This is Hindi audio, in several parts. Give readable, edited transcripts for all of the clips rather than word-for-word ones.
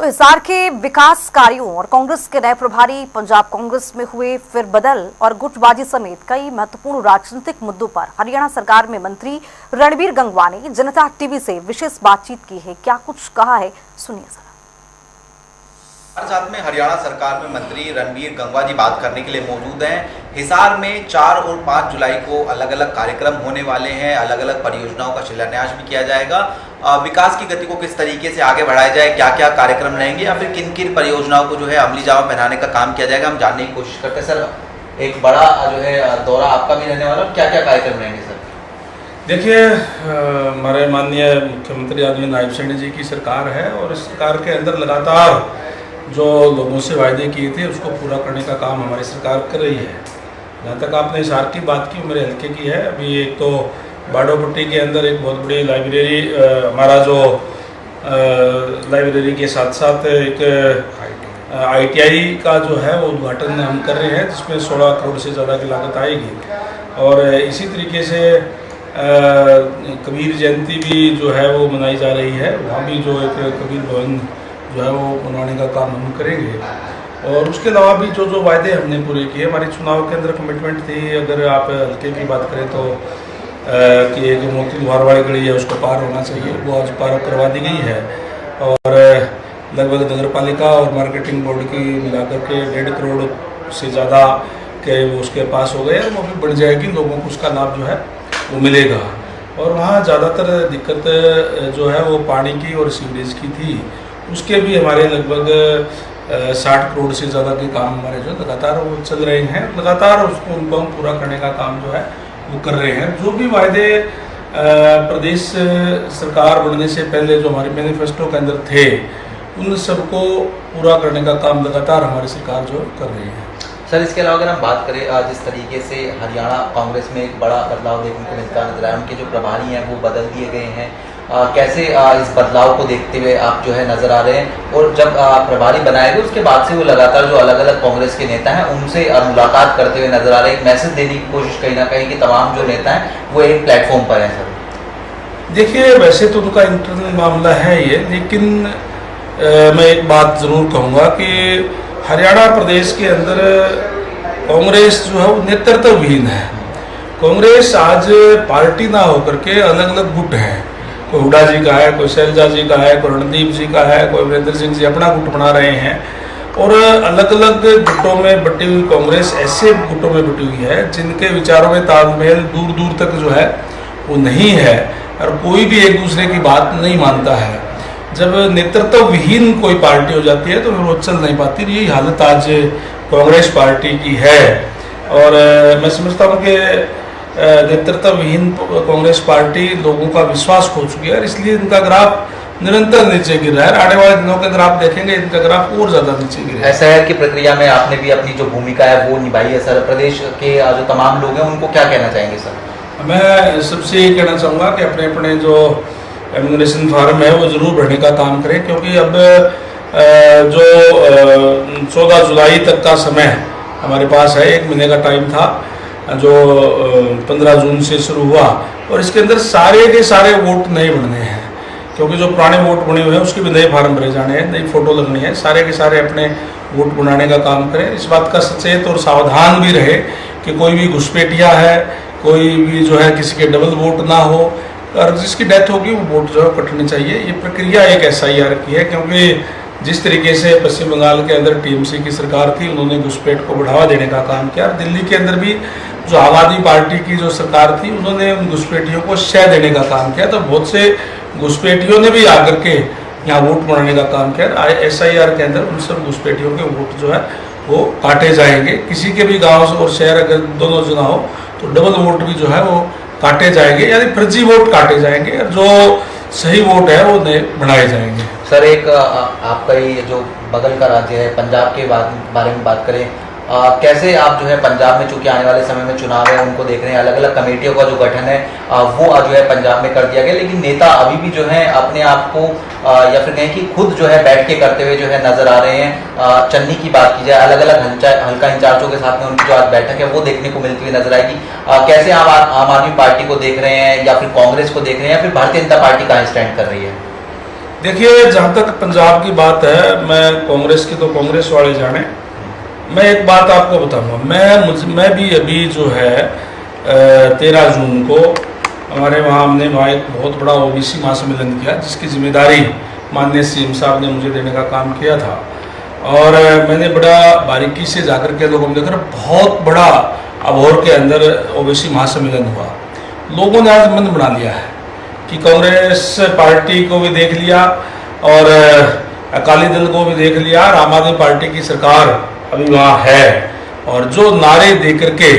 तो हिसार के विकास कार्यों और कांग्रेस के नए प्रभारी पंजाब कांग्रेस में हुए फिर बदल और गुटबाजी समेत कई महत्वपूर्ण राजनीतिक मुद्दों पर हरियाणा सरकार में मंत्री रणबीर गंगवा ने जनता टीवी से विशेष बातचीत की है। क्या कुछ कहा है, सुनिए जरा। साथ में हरियाणा सरकार में मंत्री रणबीर गंगवा जी बात करने के लिए मौजूद हैं। हिसार में 4 और 5 जुलाई को अलग अलग कार्यक्रम होने वाले हैं। अलग अलग परियोजनाओं का शिलान्यास भी किया जाएगा। विकास की गति को किस तरीके से आगे बढ़ाया जाए, क्या क्या कार्यक्रम रहेंगे या फिर किन किन परियोजनाओं को जो है अमली जामा पहनाने का काम किया जाएगा, हम जानने की कोशिश करते हैं। सर, एक बड़ा जो है दौरा आपका भी रहने वाला, क्या क्या कार्यक्रम रहेंगे सर? देखिए, हमारे माननीय मुख्यमंत्री आदरणीय नायब सैनी जी की सरकार है और इस सरकार के अंदर लगातार जो लोगों से वायदे किए थे उसको पूरा करने का काम हमारी सरकार कर रही है। जहाँ तक आपने हिसार की बात की, मेरे हल्के की है। अभी एक तो बाडोपट्टी के अंदर एक बहुत बड़ी लाइब्रेरी, हमारा जो लाइब्रेरी के साथ साथ एक ITI का जो है वो उद्घाटन हम कर रहे हैं, जिसमें 16 करोड़ से ज़्यादा की लागत आएगी। और इसी तरीके से कबीर जयंती भी जो है वो मनाई जा रही है। वहाँ भी जो एक कबीर भवन जो है वो बनवाने का काम हम करेंगे। और उसके अलावा भी जो वायदे हमने पूरे किए, हमारी चुनाव के अंदर कमिटमेंट थी। अगर आप हल्के की बात करें तो कि जो मोती लोहार वाली गली है उसको पार होना चाहिए, वो आज पार करवा दी गई है। और लगभग नगर पालिका और मार्केटिंग बोर्ड की मिलाकर के 1.5 करोड़ से ज़्यादा के वो उसके पास हो गए, वो भी बढ़ जाएगी, लोगों को उसका लाभ जो है वो मिलेगा। और वहाँ ज़्यादातर दिक्कत जो है वो पानी की और सीवरेज की थी, उसके भी हमारे लगभग 60 करोड़ से ज़्यादा के काम हमारे जो लगातार वो चल रहे हैं। लगातार उसको उनको हम पूरा करने का काम जो है वो कर रहे हैं। जो भी वायदे प्रदेश सरकार बनने से पहले जो हमारे मैनिफेस्टो के अंदर थे, उन सबको पूरा करने का काम लगातार हमारी सरकार जो कर रही है। सर, इसके अलावा अगर हम बात करें, जिस तरीके से हरियाणा कांग्रेस में एक बड़ा बदलाव देखने को मिलता नजर आया, उनके जो प्रभारी हैं वो बदल दिए गए हैं। कैसे इस बदलाव को देखते हुए आप जो है नजर आ रहे हैं? और जब प्रभारी बनाए गए उसके बाद से वो लगातार जो अलग अलग कांग्रेस के नेता हैं उनसे मुलाकात करते हुए नजर आ रहे हैं, एक मैसेज देने की कोशिश कहीं ना कहीं कि तमाम जो नेता हैं वो एक प्लेटफॉर्म पर हैं। सर देखिए, वैसे तो उनका इंटरनल मामला है ये, लेकिन मैं एक बात ज़रूर कहूँगा कि हरियाणा प्रदेश के अंदर कांग्रेस जो है वो नेतृत्वहीन है। कांग्रेस आज पार्टी ना होकर के अलग अलग गुट हैं। कोई हुडा जी का है, कोई शैलजा जी का है, कोई रणदीप जी का है, कोई वीरेंद्र सिंह जी अपना गुट बना रहे हैं। और अलग अलग गुटों में बटी हुई कांग्रेस ऐसे गुटों में बटी हुई है जिनके विचारों में तालमेल दूर दूर तक जो है वो नहीं है और कोई भी एक दूसरे की बात नहीं मानता है। जब नेतृत्व विहीन कोई पार्टी हो जाती है तो फिर वो चल नहीं पाती। यही हालत आज कांग्रेस पार्टी की है। और मैं समझता हूँ कि नेतृत्व विहीन कांग्रेस पार्टी लोगों का विश्वास खो चुकी है और इसलिए इनका ग्राफ निरंतर नीचे गिर रहा है। आने वाले दिनों के अंदर आप देखेंगे इनका ग्राफ और ज्यादा नीचे गिरेगा। शहर की प्रक्रिया में आपने भी अपनी जो भूमिका है वो निभाई है। सर, प्रदेश के जो तमाम लोग हैं उनको क्या कहना चाहेंगे? सर, मैं सबसे ये कहना चाहूँगा कि अपने अपने जो एमिग्रेशन फार्म है वो जरूर भरने का काम करें, क्योंकि अब जो 14 जुलाई तक का समय हमारे पास है, 1 महीने का टाइम था जो 15 जून से शुरू हुआ। और इसके अंदर सारे के सारे वोट नए बनने हैं, क्योंकि जो पुराने वोट बने हुए हैं उसके भी नए फार्म भरे जाने हैं, नई फोटो लगनी है। सारे के सारे अपने वोट बनाने का काम करें। इस बात का सचेत और सावधान भी रहे कि कोई भी घुसपैठिया है, कोई भी जो है किसी के डबल वोट ना हो, और जिसकी डेथ होगी वो वोट जो है कटनी चाहिए। ये प्रक्रिया एक SIR की है, क्योंकि जिस तरीके से पश्चिम बंगाल के अंदर TMC की सरकार थी, उन्होंने घुसपैठ को बढ़ावा देने का काम किया। दिल्ली के अंदर भी जो आम आदमी पार्टी की जो सरकार थी, उन्होंने उन घुसपैठियों को शय देने का काम किया। तो बहुत से घुसपैठियों ने भी आकर के यहाँ वोट बनाने का काम किया। SIR के अंदर उन सब घुसपैठियों के वोट जो है वो काटे जाएंगे। किसी के भी गाँव और शहर अगर दोनों जना हो तो डबल वोट भी जो है वो काटे जाएंगे, यानी फर्जी वोट काटे जाएंगे और जो सही वोट है वो नए बनाए जाएंगे। सर, एक आपका ये जो बगल का राज्य है पंजाब के बारे में बात करें, कैसे आप जो है पंजाब में, चूंकि आने वाले समय में चुनाव है उनको देख रहे हैं, अलग अलग कमेटियों का जो गठन है वो जो है पंजाब में कर दिया गया, लेकिन नेता अभी भी जो है अपने आप को या फिर कहें कि खुद जो है बैठ के करते हुए जो है नजर आ रहे हैं। चन्नी की बात की जाए, अलग अलग हल्का इंचार्जों के साथ में उनकी जो आज बैठक है वो देखने को मिलती हुई नजर आएगी। कैसे आप आम आदमी पार्टी को देख रहे हैं या फिर कांग्रेस को देख रहे हैं या फिर भारतीय जनता पार्टी कहाँ स्टैंड कर रही है? देखिए, जहाँ तक पंजाब की बात है, मैं कांग्रेस की तो कांग्रेस वाले जाने। मैं एक बात आपको बताऊंगा, मैं भी अभी जो है 13 जून को हमारे वहाँ हमने वहाँ एक बहुत बड़ा ओबीसी महासम्मेलन किया, जिसकी जिम्मेदारी माननीय सीएम साहब ने मुझे देने का काम किया था। और मैंने बड़ा बारीकी से जाकर के लोगों ने देखा, बहुत बड़ा अबोहर के अंदर ओबीसी महासम्मेलन हुआ। लोगों ने आज मन बना लिया है कि कांग्रेस पार्टी को भी देख लिया और अकाली दल को भी देख लिया, और आम आदमी पार्टी की सरकार अभी वहाँ है। और जो नारे दे करके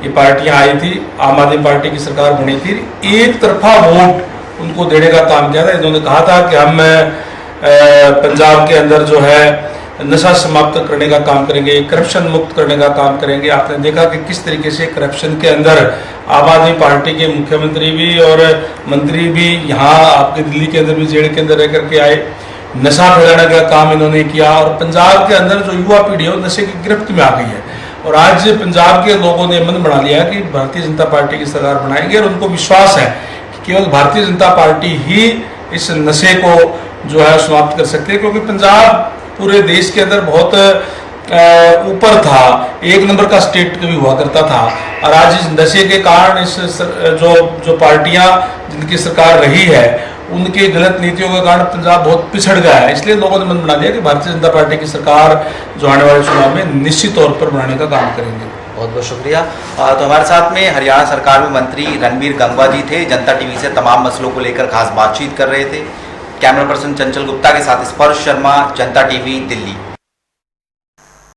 ये पार्टियां आई थी, आम आदमी पार्टी की सरकार बनी थी, एक तरफा वोट उनको देने का काम किया था। इन्होंने कहा था कि हम पंजाब के अंदर जो है नशा समाप्त करने का काम करेंगे, करप्शन मुक्त करने का काम करेंगे। आपने देखा कि किस तरीके से करप्शन के अंदर आम आदमी पार्टी के मुख्यमंत्री भी और मंत्री भी यहाँ आपके दिल्ली के अंदर भी जेल के अंदर रह करके आए। नशा फैलाने का काम इन्होंने किया, और पंजाब के अंदर जो युवा पीढ़ी है वो नशे की गिरफ्त में आ गई है। और आज पंजाब के लोगों ने मन बना लिया कि भारतीय जनता पार्टी की सरकार बनाएंगे, और उनको विश्वास है कि केवल भारतीय जनता पार्टी ही इस नशे को जो है समाप्त कर सकती है। क्योंकि पंजाब पूरे देश के अंदर बहुत ऊपर था, 1 नंबर का स्टेट भी हुआ करता था, और आज इस नशे के कारण इस जो पार्टियां जिनकी सरकार रही है, उनके गलत नीतियों के कारण पंजाब बहुत पिछड़ गया है। इसलिए लोगों ने मन बना लिया कि भारतीय जनता पार्टी की सरकार जो आने वाले चुनाव में निश्चित तौर पर बनाने का काम करेंगे। बहुत बहुत शुक्रिया। तो हमारे साथ में हरियाणा सरकार में मंत्री रणबीर गंगवा जी थे, जनता टीवी से तमाम मसलों को लेकर खास बातचीत कर रहे थे। कैमरा पर्सन चंचल गुप्ता के साथ स्पर्श शर्मा, जनता टीवी, दिल्ली।